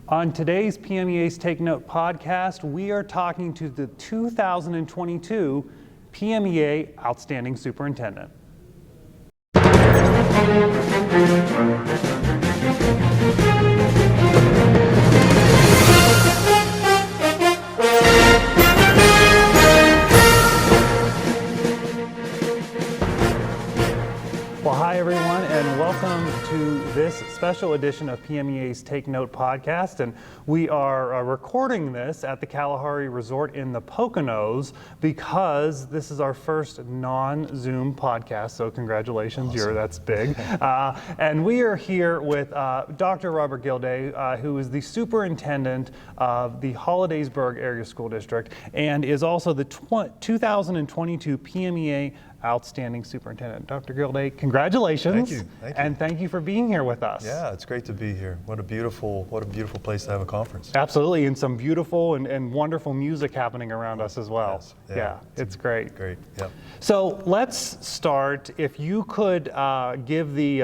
On today's PMEA's Take Note podcast, we are talking to the 2022 PMEA Outstanding Superintendent. Well, hi everyone, and welcome to this special edition of PMEA's Take Note podcast. And we are recording this at the Kalahari Resort in the Poconos because this is our first non-Zoom podcast. So congratulations, Awesome. That's big. And we are here with Dr. Robert Gildea, who is the superintendent of the Hollidaysburg Area School District and is also the 2022 PMEA Outstanding Superintendent. Dr. Gildea, congratulations. Thank you. And thank you for being here with us. Yeah, it's great to be here. What a beautiful place to have a conference. Absolutely, and some beautiful and wonderful music happening around us as well. Yes. Yeah, it's great. Great, yep. So let's start. If you could give the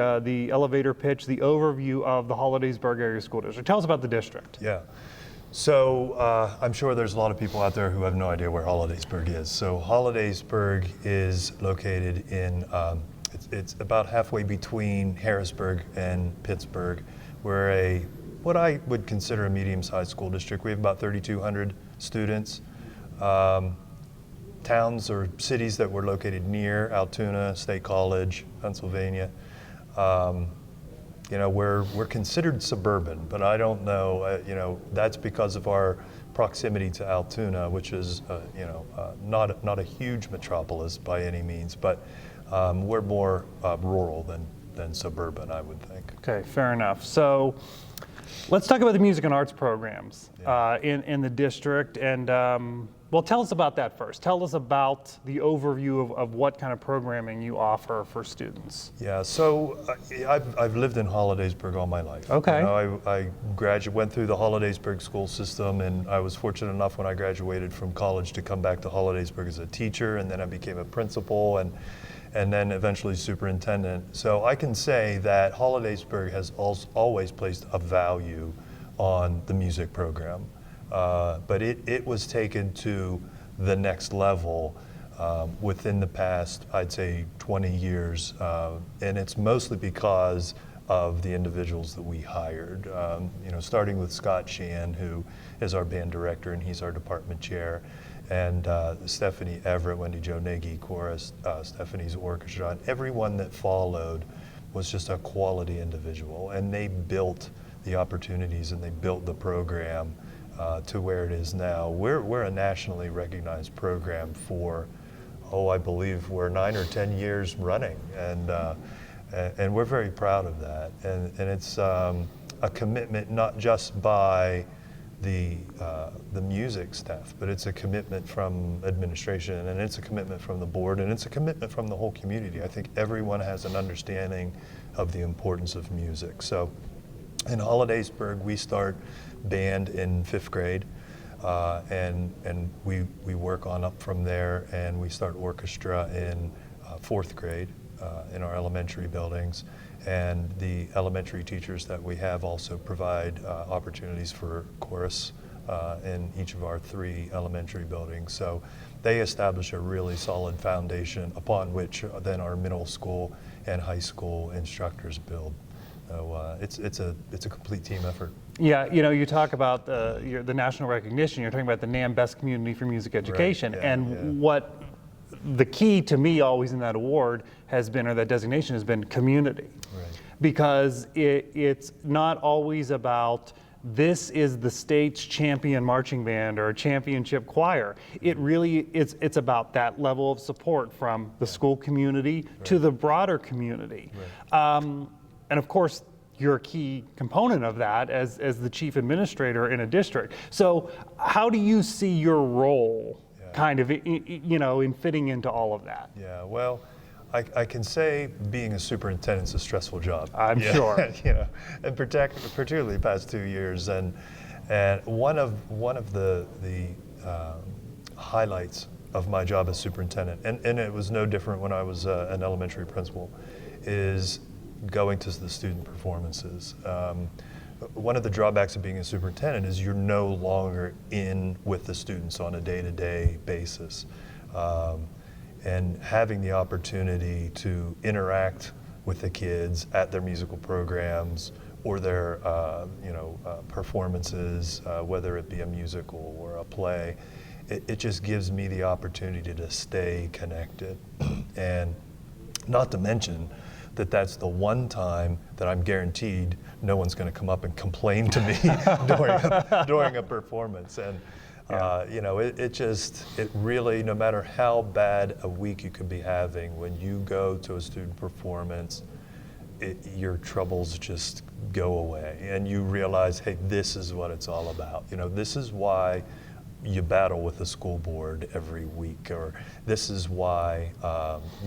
elevator pitch, the overview of the Hollidaysburg Area School District. Tell us about the district. Yeah. So I'm sure there's a lot of people out there who have no idea where Hollidaysburg is. So Hollidaysburg is located in, it's about halfway between Harrisburg and Pittsburgh. We're what I would consider a medium-sized school district. We have about 3,200 students. Towns or cities that we're located near: Altoona, State College, Pennsylvania. We're considered suburban, but I don't know, that's because of our proximity to Altoona, which is, not a huge metropolis by any means, but we're more rural than suburban, I would think. Okay, fair enough. So let's talk about the music and arts programs in the district. And well, tell us about that first. Tell us about the overview of what kind of programming you offer for students. Yeah, so I've lived in Hollidaysburg all my life. Okay. I went through the Hollidaysburg school system, and I was fortunate enough when I graduated from college to come back to Hollidaysburg as a teacher, and then I became a principal and then eventually superintendent. So I can say that Hollidaysburg has always placed a value on the music program. But it was taken to the next level within the past, I'd say, 20 years. And it's mostly because of the individuals that we hired, starting with Scott Sheehan, who is our band director, and he's our department chair, and Stephanie Everett, Wendy Jo Nagy, chorus, Stephanie's orchestra, and everyone that followed was just a quality individual. And they built the opportunities and they built the program to where it is now. We're a nationally recognized program for, I believe we're 9 or 10 years running, and we're very proud of that. And it's a commitment not just by the music staff, but it's a commitment from administration, and it's a commitment from the board, and it's a commitment from the whole community. I think everyone has an understanding of the importance of music. So in Hollidaysburg, we start band in 5th grade, and we work on up from there, and we start orchestra in 4th grade in our elementary buildings. And the elementary teachers that we have also provide opportunities for chorus in each of our 3 elementary buildings. So they establish a really solid foundation upon which then our middle school and high school instructors build. So it's a complete team effort. Yeah, you talk about the national recognition. You're talking about the NAM Best Community for Music Education, right, and what the key to me always in that award has been, or that designation has been, community. Right. Because it's not always about this is the state's champion marching band or championship choir. It really it's about that level of support from the school community to the broader community. Right. And of course, you're a key component of that as the chief administrator in a district. So how do you see your role kind of, in fitting into all of that? Yeah, well, I can say being a superintendent's a stressful job. I'm sure. And particularly the past 2 years. And one of the highlights of my job as superintendent, and it was no different when I was an elementary principal, is going to the student performances. one of the drawbacks of being a superintendent is you're no longer in with the students on a day-to-day basis. And having the opportunity to interact with the kids at their musical programs or their performances, whether it be a musical or a play, it just gives me the opportunity to stay connected. And not to mention that that's the one time that I'm guaranteed no one's going to come up and complain to me during a performance. And it really, no matter how bad a week you could be having, when you go to a student performance, your troubles just go away, and you realize, hey, this is what it's all about. This is why you battle with the school board every week, or this is why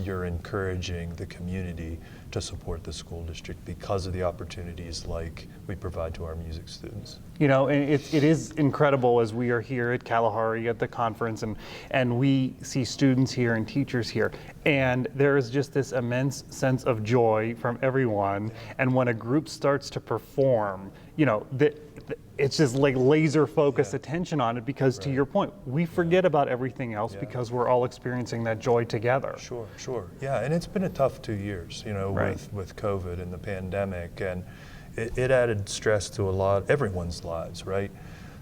you're encouraging the community to support the school district, because of the opportunities like we provide to our music students. And it is incredible as we are here at Kalahari at the conference, and we see students here and teachers here, and there is just this immense sense of joy from everyone. And when a group starts to perform, it's just like laser focused attention on it, because to your point, we forget about everything else because we're all experiencing that joy together. Sure. Yeah, and it's been a tough 2 years, with COVID and the pandemic, and it added stress to everyone's lives, right?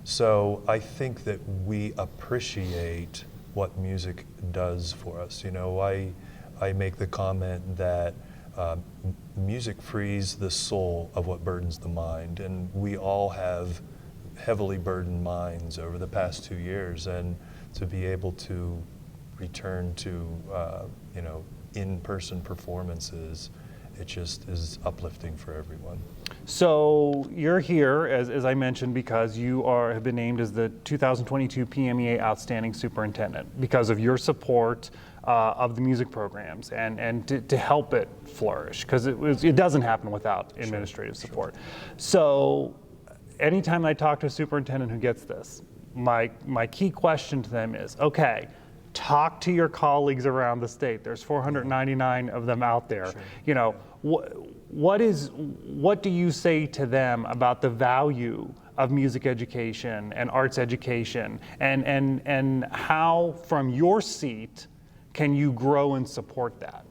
So I think that we appreciate what music does for us. I make the comment that music frees the soul of what burdens the mind, and we all have heavily burdened minds over the past 2 years, and to be able to return to in-person performances, it just is uplifting for everyone. So you're here, as I mentioned, because you have been named as the 2022 PMEA Outstanding Superintendent because of your support of the music programs and to help it flourish, because it doesn't happen without administrative support. So anytime I talk to a superintendent who gets this, my key question to them is, okay, talk to your colleagues around the state. There's 499 of them out there. What do you say to them about the value of music education and arts education, and how from your seat can you grow and support that?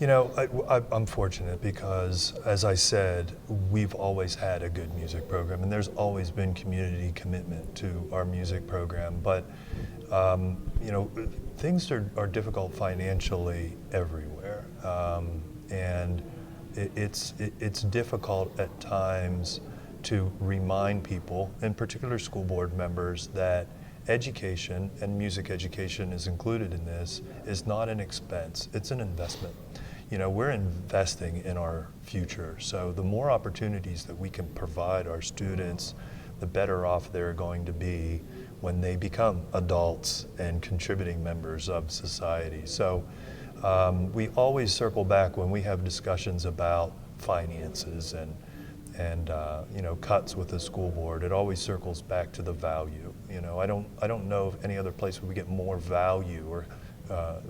I'm fortunate because, as I said, we've always had a good music program, and there's always been community commitment to our music program. But things are difficult financially everywhere, and it's difficult at times to remind people, in particular school board members, that education, and music education is included in this, is not an expense, it's an investment. We're investing in our future, so the more opportunities that we can provide our students, the better off they're going to be when they become adults and contributing members of society. So we always circle back when we have discussions about finances and cuts with the school board. It always circles back to the value. I don't know of any other place where we get more value, or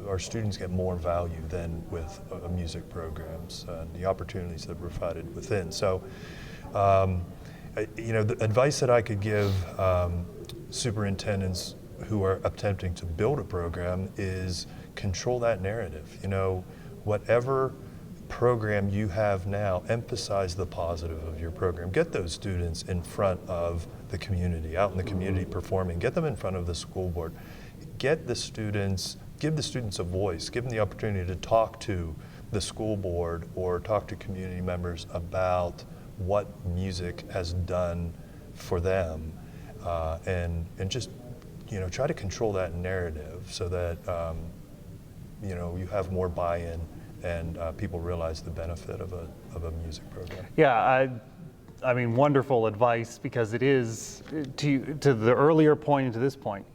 our students get more value than with music programs and the opportunities that are provided within. So, the advice that I could give superintendents who are attempting to build a program is control that narrative. Whatever program you have now, emphasize the positive of your program. Get those students in front of the community, out in the community performing. Get them in front of the school board. Give the students a voice. Give them the opportunity to talk to the school board or talk to community members about what music has done for them, and just try to control that narrative so that you have more buy-in and people realize the benefit of a music program. Yeah, I mean, wonderful advice, because it is, to the earlier point and to this point,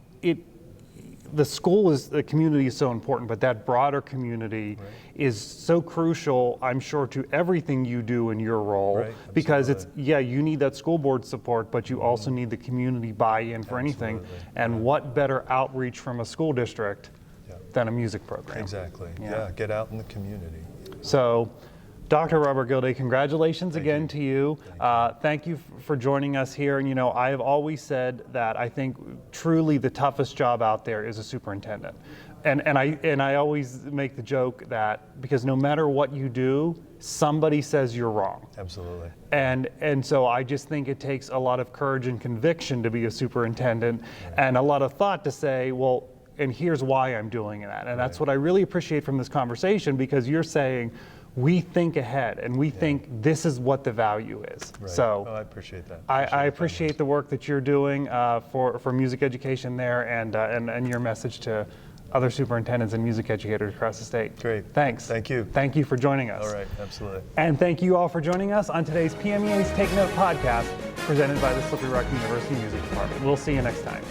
the community is so important, but that broader community is so crucial, I'm sure, to everything you do in your role, because you need that school board support, but you also need the community buy-in for anything. And what better outreach from a school district than a music program? Exactly. Yeah, get out in the community. So, Dr. Robert Gildea, congratulations again to you. Thank you for joining us here. And I have always said that I think truly the toughest job out there is a superintendent. And I always make the joke that because no matter what you do, somebody says you're wrong. Absolutely. And so I just think it takes a lot of courage and conviction to be a superintendent, and a lot of thought to say, well, and here's why I'm doing that. And that's what I really appreciate from this conversation, because you're saying we think ahead and we think this is what the value is. Right. So I appreciate that. I appreciate the work that you're doing for music education there, and your message to other superintendents and music educators across the state. Great. Thanks. Thank you. Thank you for joining us. All right, absolutely. And thank you all for joining us on today's PMEA's Take Note podcast, presented by the Slippery Rock University Music Department. We'll see you next time.